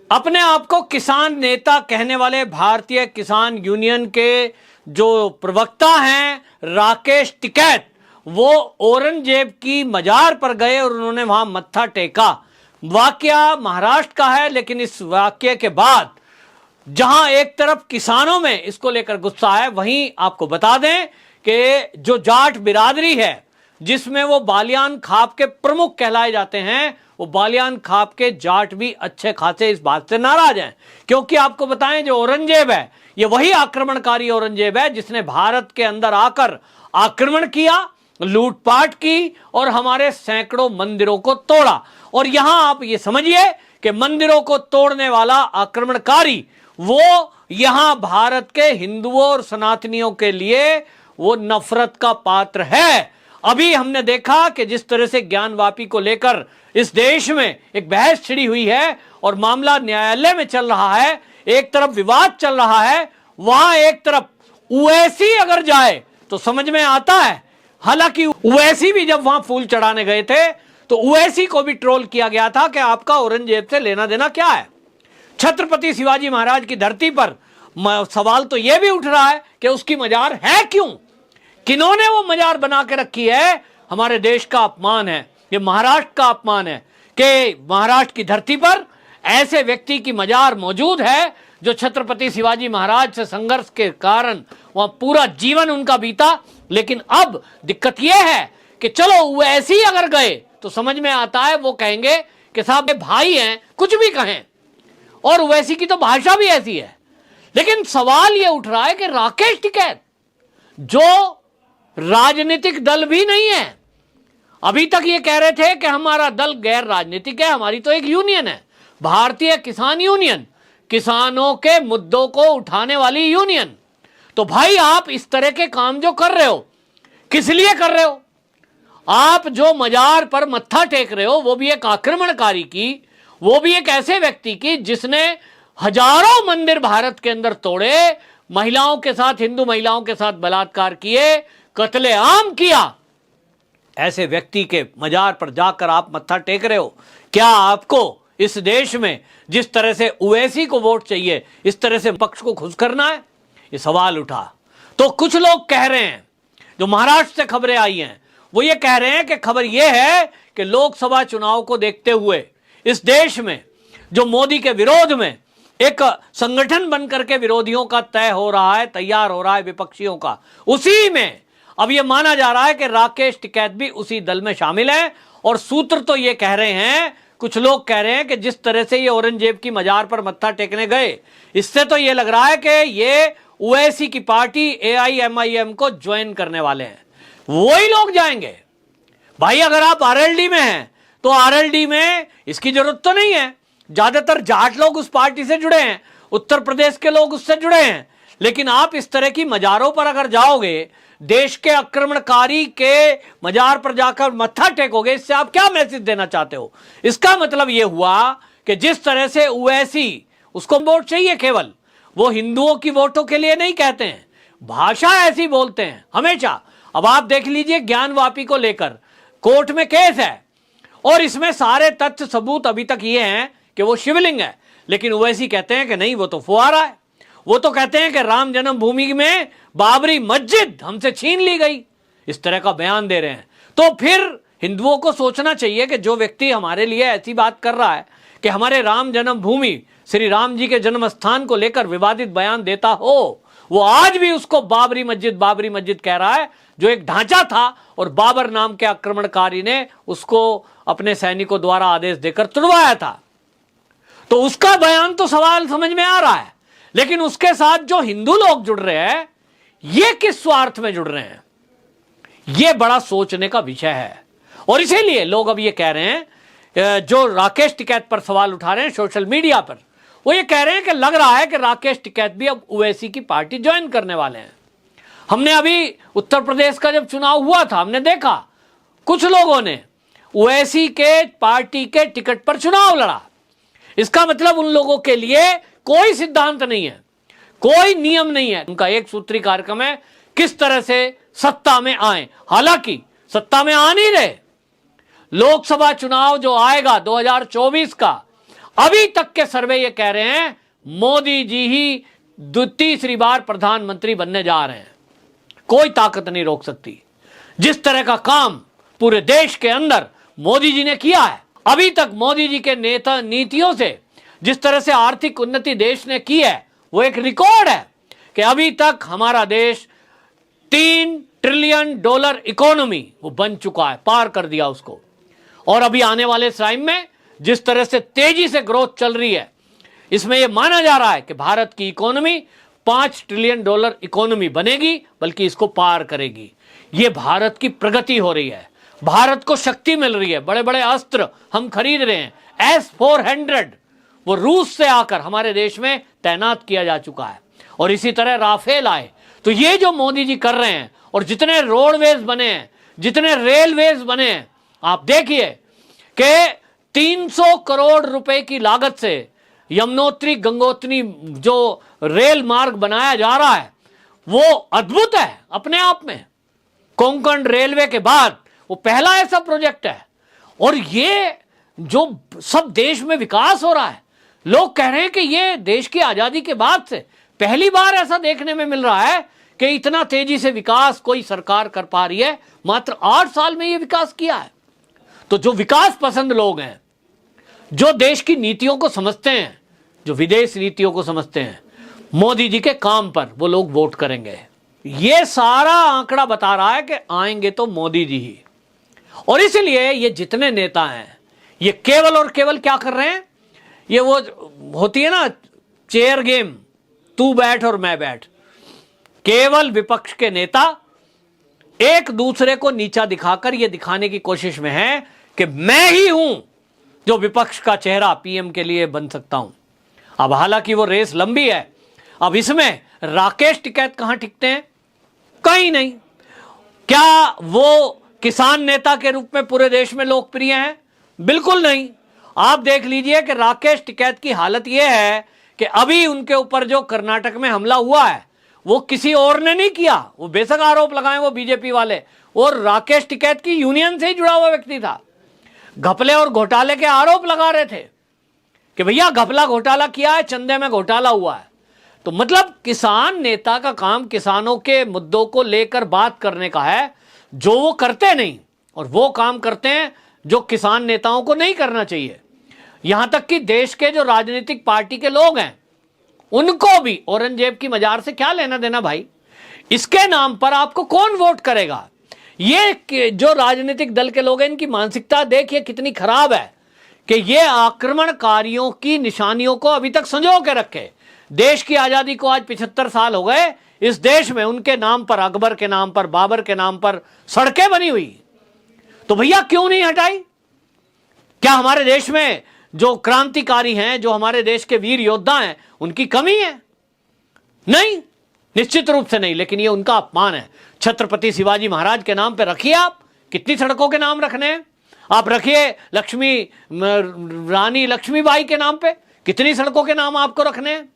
अपने आप को किसान नेता कहने वाले भारतीय किसान यूनियन के जो प्रवक्ता हैं राकेश टिकैत, वो औरंगजेब की मजार पर गए और उन्होंने वहां मत्था टेका। वाकया महाराष्ट्र का है, लेकिन इस वाकये के बाद जहां एक तरफ किसानों में इसको लेकर गुस्सा है, वहीं आपको बता दें कि जो जाट बिरादरी है जिसमें वो बालियान खाप के प्रमुख कहलाए जाते हैं, वो बालियान खाप के जाट भी अच्छे खासे इस बात से नाराज हैं। क्योंकि आपको बताएं, जो औरंगजेब है ये वही आक्रमणकारी औरंगजेब है जिसने भारत के अंदर आकर आक्रमण किया, लूटपाट की और हमारे सैकड़ों मंदिरों को तोड़ा। और यहां आप ये समझिए कि मंदिरों को तोड़ने वाला आक्रमणकारी वो यहां भारत के हिंदुओं और सनातनियों के लिए वो नफरत का पात्र है। अभी हमने देखा कि जिस तरह से ज्ञानवापी को लेकर इस देश में एक बहस छिड़ी हुई है और मामला न्यायालय में चल रहा है, एक तरफ विवाद चल रहा है, वहां एक तरफ ओवैसी अगर जाए तो समझ में आता है। हालांकि ओवैसी भी जब वहां फूल चढ़ाने गए थे तो ओवैसी को भी ट्रोल किया गया था कि आपका औरंगजेब से लेना देना क्या है। छत्रपति शिवाजी महाराज की धरती पर सवाल तो यह भी उठ रहा है कि उसकी मजार है क्यों, किन्होंने वो मजार बना के रखी है। हमारे देश का अपमान है, ये महाराष्ट्र का अपमान है कि महाराष्ट्र की धरती पर ऐसे व्यक्ति की मजार मौजूद है जो छत्रपति शिवाजी महाराज से संघर्ष के कारण वहां पूरा जीवन उनका बीता। लेकिन अब दिक्कत यह है कि चलो वो ऐसे ही अगर गए तो समझ में आता है, वो कहेंगे कि साहब भाई हैं, कुछ भी कहें, और वैसी की तो भाषा भी ऐसी है। लेकिन सवाल यह उठ रहा है कि राकेश टिकैत जो राजनीतिक दल भी नहीं है, अभी तक ये कह रहे थे कि हमारा दल गैर राजनीतिक है, हमारी तो एक यूनियन है, भारतीय किसान यूनियन, किसानों के मुद्दों को उठाने वाली यूनियन। तो भाई आप इस तरह के काम जो कर रहे हो, किस लिए कर रहे हो? आप जो मजार पर मत्था टेक रहे हो वो भी एक आक्रमणकारी की, वो भी एक ऐसे व्यक्ति की जिसने हजारों मंदिर भारत के अंदर तोड़े, महिलाओं के साथ, हिंदू महिलाओं के साथ बलात्कार किए, कत्लेआम किया। ऐसे व्यक्ति के मजार पर जाकर आप मत्था टेक रहे हो। क्या आपको इस देश में जिस तरह से ओवैसी को वोट चाहिए, इस तरह से पक्ष को खुश करना है? ये सवाल उठा। तो कुछ लोग कह रहे हैं, जो महाराष्ट्र से खबरें आई हैं, वो ये कह रहे हैं कि खबर ये है कि लोकसभा चुनाव को देखते हुए इस देश में जो मोदी के विरोध में एक संगठन बनकर के विरोधियों का तय हो रहा है, तैयार हो रहा है विपक्षियों का, उसी में अब यह माना जा रहा है कि राकेश टिकैत भी उसी दल में शामिल है। और सूत्र तो ये कह रहे हैं, कुछ लोग कह रहे हैं कि जिस तरह से ये औरंगजेब की मजार पर मत्था टेकने गए, इससे तो ये लग रहा है कि ये ओवैसी की पार्टी AIMIM को ज्वाइन करने वाले हैं, वही लोग जाएंगे। भाई अगर आप RLD में हैं तो RLD में इसकी जरूरत तो नहीं है, ज्यादातर जाट लोग उस पार्टी से जुड़े हैं, उत्तर प्रदेश के लोग उससे जुड़े हैं। लेकिन आप इस तरह की मजारों पर अगर जाओगे, देश के आक्रमणकारी के मजार पर जाकर मत्था टेकोगे, इससे आप क्या मैसेज देना चाहते हो? इसका मतलब यह हुआ कि जिस तरह से ओवैसी, उसको वोट चाहिए केवल, वो हिंदुओं की वोटों के लिए नहीं कहते हैं, भाषा ऐसी बोलते हैं हमेशा। अब आप देख लीजिए, ज्ञानवापी को लेकर कोर्ट में केस है और इसमें सारे तथ्य सबूत अभी तक ये हैं कि वो शिवलिंग है, लेकिन ओवैसी कहते हैं कि नहीं, वो तो फुहारा है। वो तो कहते हैं कि राम जन्मभूमि में बाबरी मस्जिद हमसे छीन ली गई, इस तरह का बयान दे रहे हैं। तो फिर हिंदुओं को सोचना चाहिए कि जो व्यक्ति हमारे लिए ऐसी बात कर रहा है कि हमारे राम जन्मभूमि, श्री राम जी के जन्म स्थान को लेकर विवादित बयान देता हो, वो आज भी उसको बाबरी मस्जिद कह रहा है, जो एक ढांचा था और बाबर नाम के आक्रमणकारी ने उसको अपने सैनिकों द्वारा आदेश देकर तुड़वाया था। तो उसका बयान तो सवाल समझ में आ रहा है, लेकिन उसके साथ जो हिंदू लोग जुड़ रहे हैं, ये किस स्वार्थ में जुड़ रहे हैं, ये बड़ा सोचने का विषय है। और इसीलिए लोग अब ये कह रहे हैं, जो राकेश टिकैत पर सवाल उठा रहे हैं सोशल मीडिया पर, वो ये कह रहे हैं कि लग रहा है कि राकेश टिकैत भी अब ओवैसी की पार्टी ज्वाइन करने वाले हैं। हमने अभी उत्तर प्रदेश का जब चुनाव हुआ था, हमने देखा कुछ लोगों ने ओवैसी के पार्टी के टिकट पर चुनाव लड़ा। इसका मतलब उन लोगों के लिए कोई सिद्धांत नहीं है, कोई नियम नहीं है, उनका एक सूत्री कार्यक्रम है किस तरह से सत्ता में आए। हालांकि सत्ता में आ नहीं रहे। लोकसभा चुनाव जो आएगा 2024 का, अभी तक के सर्वे ये कह रहे हैं मोदी जी ही तीसरी बार प्रधानमंत्री बनने जा रहे हैं। कोई ताकत नहीं रोक सकती। जिस तरह का काम पूरे देश के अंदर मोदी जी ने किया है, अभी तक मोदी जी के नेता नीतियों से जिस तरह से आर्थिक उन्नति देश ने की है, वो एक रिकॉर्ड है कि अभी तक हमारा देश $3 ट्रिलियन इकोनॉमी वो बन चुका है, पार कर दिया उसको। और अभी आने वाले टाइम में जिस तरह से तेजी से ग्रोथ चल रही है, इसमें यह माना जा रहा है कि भारत की इकोनॉमी $5 ट्रिलियन इकोनॉमी बनेगी, बल्कि इसको पार करेगी। यह भारत की प्रगति हो रही है, भारत को शक्ति मिल रही है। बड़े बड़े अस्त्र हम खरीद रहे हैं। S-400 वो रूस से आकर हमारे देश में तैनात किया जा चुका है, और इसी तरह राफेल आए। तो ये जो मोदी जी कर रहे हैं, और जितने रोडवेज बने हैं, जितने रेलवेज बने हैं, आप देखिए कि 300 करोड़ रुपए की लागत से यमुनोत्री गंगोत्री जो रेल मार्ग बनाया जा रहा है, वो अद्भुत है अपने आप में। कोंकण रेलवे के बाद वो पहला ऐसा प्रोजेक्ट है। और ये जो सब देश में विकास हो रहा है, लोग कह रहे हैं कि ये देश की आजादी के बाद से पहली बार ऐसा देखने में मिल रहा है कि इतना तेजी से विकास कोई सरकार कर पा रही है। मात्र 8 साल में ये विकास किया है। तो जो विकास पसंद लोग हैं, जो देश की नीतियों को समझते हैं, जो विदेश नीतियों को समझते हैं, मोदी जी के काम पर वो लोग वोट करेंगे। ये सारा आंकड़ा बता रहा है कि आएंगे तो मोदी जी ही। और इसलिए ये जितने नेता हैं, ये केवल और केवल क्या कर रहे हैं, ये वो होती है ना चेयर गेम, तू बैठ और मैं बैठ। केवल विपक्ष के नेता एक दूसरे को नीचा दिखाकर यह दिखाने की कोशिश में है कि मैं ही हूं जो विपक्ष का चेहरा पीएम के लिए बन सकता हूं। अब हालांकि वो रेस लंबी है। अब इसमें राकेश टिकैत कहां टिकते हैं? कहीं नहीं। क्या वो किसान नेता के रूप में पूरे देश में लोकप्रिय हैं? बिल्कुल नहीं। आप देख लीजिए कि राकेश टिकैत की हालत यह है कि अभी उनके ऊपर जो कर्नाटक में हमला हुआ है, वो किसी और ने नहीं किया। वो बेशक आरोप लगाए वो बीजेपी वाले, और राकेश टिकैत की यूनियन से ही जुड़ा हुआ व्यक्ति था। घपले और घोटाले के आरोप लगा रहे थे कि भैया घपला घोटाला किया है, चंदे में घोटाला हुआ है। तो मतलब किसान नेता का काम किसानों के मुद्दों को लेकर बात करने का है, जो वो करते नहीं। और वो काम करते हैं जो किसान नेताओं को नहीं करना चाहिए। यहां तक कि देश के जो राजनीतिक पार्टी के लोग हैं, उनको भी औरंगजेब की मजार से क्या लेना देना भाई। इसके नाम पर आपको कौन वोट करेगा? ये जो राजनीतिक दल के लोग हैं, इनकी मानसिकता देखिए कितनी खराब है कि ये आक्रमणकारियों की निशानियों को अभी तक संजो के रखे। देश की आजादी को आज 75 साल हो गए। इस देश में उनके नाम पर, अकबर के नाम पर, बाबर के नाम पर सड़कें बनी हुई, तो भैया क्यों नहीं हटाई? क्या हमारे देश में जो क्रांतिकारी हैं, जो हमारे देश के वीर योद्धा हैं, उनकी कमी है? नहीं, निश्चित रूप से नहीं। लेकिन ये उनका अपमान है। छत्रपति शिवाजी महाराज के नाम पे रखिए आप, कितनी सड़कों के नाम रखने हैं। आप रखिए रानी लक्ष्मीबाई के नाम पे, कितनी सड़कों के नाम आपको रखने हैं।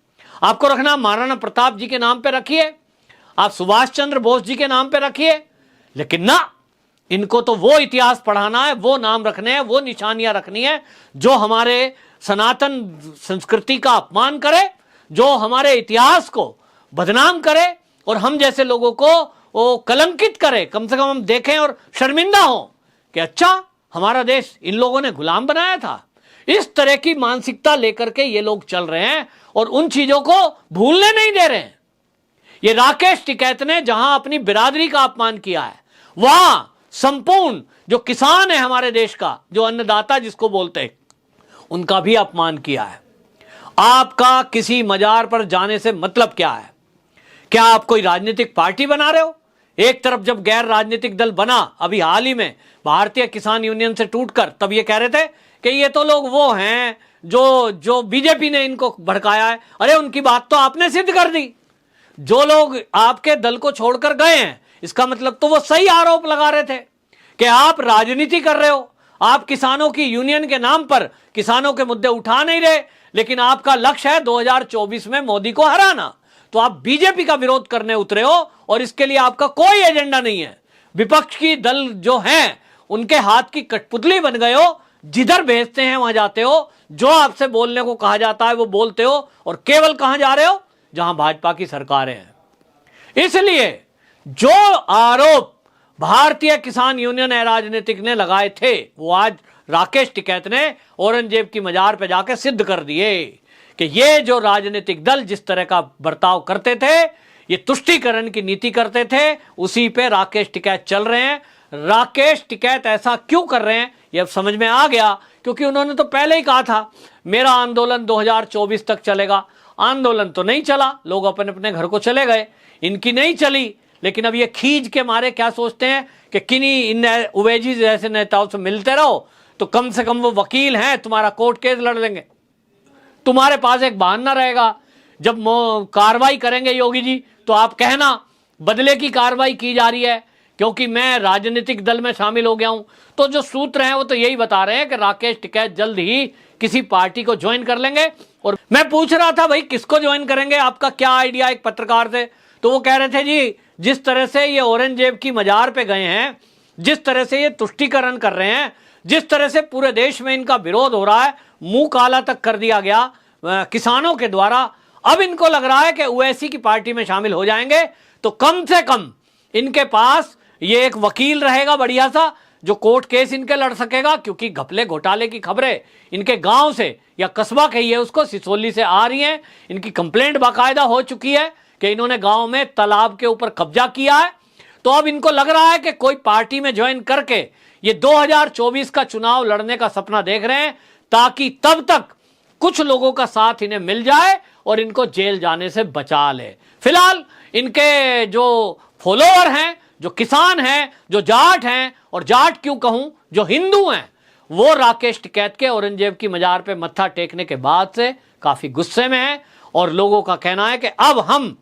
आपको रखना महाराणा प्रताप जी के नाम पे रखिए, आप सुभाष चंद्र बोस जी के नाम पे रखिए। लेकिन ना, इनको तो वो इतिहास पढ़ाना है, वो नाम रखने हैं, वो निशानियां रखनी है जो हमारे सनातन संस्कृति का अपमान करे, जो हमारे इतिहास को बदनाम करे, और हम जैसे लोगों को वो कलंकित करे। कम से कम हम देखें और शर्मिंदा हों कि अच्छा, हमारा देश इन लोगों ने गुलाम बनाया था। इस तरह की मानसिकता लेकर के ये लोग चल रहे हैं और उन चीजों को भूलने नहीं दे रहे हैं। ये राकेश टिकैत ने जहां अपनी बिरादरी का अपमान किया है, वहां संपूर्ण जो किसान है हमारे देश का, जो अन्नदाता जिसको बोलते हैं, उनका भी अपमान किया है। आपका किसी मजार पर जाने से मतलब क्या है? क्या आप कोई राजनीतिक पार्टी बना रहे हो? एक तरफ जब गैर राजनीतिक दल बना, अभी हाल ही में भारतीय किसान यूनियन से टूटकर, तब ये कह रहे थे कि ये तो लोग वो हैं जो बीजेपी ने इनको भड़काया है। अरे उनकी बात तो आपने सिद्ध कर दी। जो लोग आपके दल को छोड़कर गए हैं, इसका मतलब तो वो सही आरोप लगा रहे थे कि आप राजनीति कर रहे हो, आप किसानों की यूनियन के नाम पर किसानों के मुद्दे उठा नहीं रहे, लेकिन आपका लक्ष्य है 2024 में मोदी को हराना। तो आप बीजेपी का विरोध करने उतरे हो और इसके लिए आपका कोई एजेंडा नहीं है। विपक्ष की दल जो हैं, उनके हाथ की कठपुतली बन गए हो, जिधर भेजते हैं वहां जाते हो, जो आपसे बोलने को कहा जाता है वो बोलते हो, और केवल कहां जा रहे हो? जहां भाजपा की सरकारें हैं। इसलिए जो आरोप भारतीय किसान यूनियन राजनीतिक ने लगाए थे, वो आज राकेश टिकैत ने औरंगजेब की मजार पे जाकर सिद्ध कर दिए कि ये जो राजनीतिक दल जिस तरह का बर्ताव करते थे, ये तुष्टीकरण की नीति करते थे, उसी पे राकेश टिकैत चल रहे हैं। राकेश टिकैत ऐसा क्यों कर रहे हैं ये अब समझ में आ गया, क्योंकि उन्होंने तो पहले ही कहा था मेरा आंदोलन 2024 तक चलेगा। आंदोलन तो नहीं चला, लोग अपने अपने घर को चले गए, इनकी नहीं चली। लेकिन अब ये खींच के मारे क्या सोचते हैं कि किन्हीं इन उवैजी जैसे नेताओं से मिलते रहो तो कम से कम वो वकील हैं, तुम्हारा कोर्ट केस लड़ लेंगे, तुम्हारे पास एक बहाना रहेगा। जब कार्रवाई करेंगे योगी जी तो आप कहना बदले की कार्रवाई की जा रही है क्योंकि मैं राजनीतिक दल में शामिल हो गया हूं। तो जो सूत्र हैं वो तो यही बता रहे हैं कि राकेश टिकैत जल्द ही किसी पार्टी को ज्वाइन कर लेंगे। और मैं पूछ रहा था भाई किसको ज्वाइन करेंगे, आपका क्या आइडिया, एक पत्रकार से, तो वो कह रहे थे जी जिस तरह से ये औरंगजेब की मजार पे गए हैं, जिस तरह से ये तुष्टीकरण कर रहे हैं, जिस तरह से पूरे देश में इनका विरोध हो रहा है, मुंह काला तक कर दिया गया किसानों के द्वारा, अब इनको लग रहा है कि ओवैसी की पार्टी में शामिल हो जाएंगे तो कम से कम इनके पास ये एक वकील रहेगा बढ़िया सा जो कोर्ट केस इनके लड़ सकेगा। क्योंकि घपले घोटाले की खबरें इनके गांव से या कस्बा कहिए उसको, सिसोली से आ रही हैं। इनकी कंप्लेंट बाकायदा हो चुकी है कि इन्होंने गांव में तालाब के ऊपर कब्जा किया है। तो अब इनको लग रहा है कि कोई पार्टी में ज्वाइन करके ये 2024 का चुनाव लड़ने का सपना देख रहे हैं ताकि तब तक कुछ लोगों का साथ इन्हें मिल जाए और इनको जेल जाने से बचा ले। फिलहाल इनके जो फॉलोअर हैं, जो किसान हैं, जो जाट हैं, और जाट क्यों कहूं, जो हिंदू हैं, वो राकेश टिकैत के औरंगजेब की मजार पे मत्था टेकने के बाद से काफी गुस्से में हैं। और लोगों का कहना है कि अब हम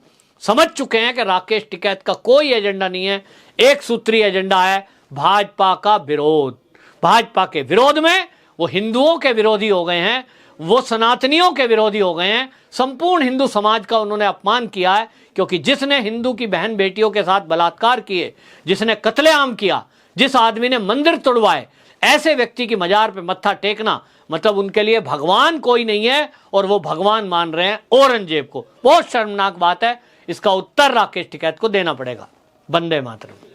समझ चुके हैं कि राकेश टिकैत का कोई एजेंडा नहीं है, एक सूत्री एजेंडा है भाजपा का विरोध। भाजपा के विरोध में वो हिंदुओं के विरोधी हो गए हैं, वो सनातनियों के विरोधी हो गए हैं, संपूर्ण हिंदू समाज का उन्होंने अपमान किया है। क्योंकि जिसने हिंदू की बहन बेटियों के साथ बलात्कार किए, जिसने कत्लेआम किया, जिस आदमी ने मंदिर तोड़वाए, ऐसे व्यक्ति की मजार पे मत्था टेकना मतलब उनके लिए भगवान कोई नहीं है और वो भगवान मान रहे हैं औरंगजेब को। बहुत शर्मनाक बात है, इसका उत्तर राकेश टिकैत को देना पड़ेगा। वंदे मातरम।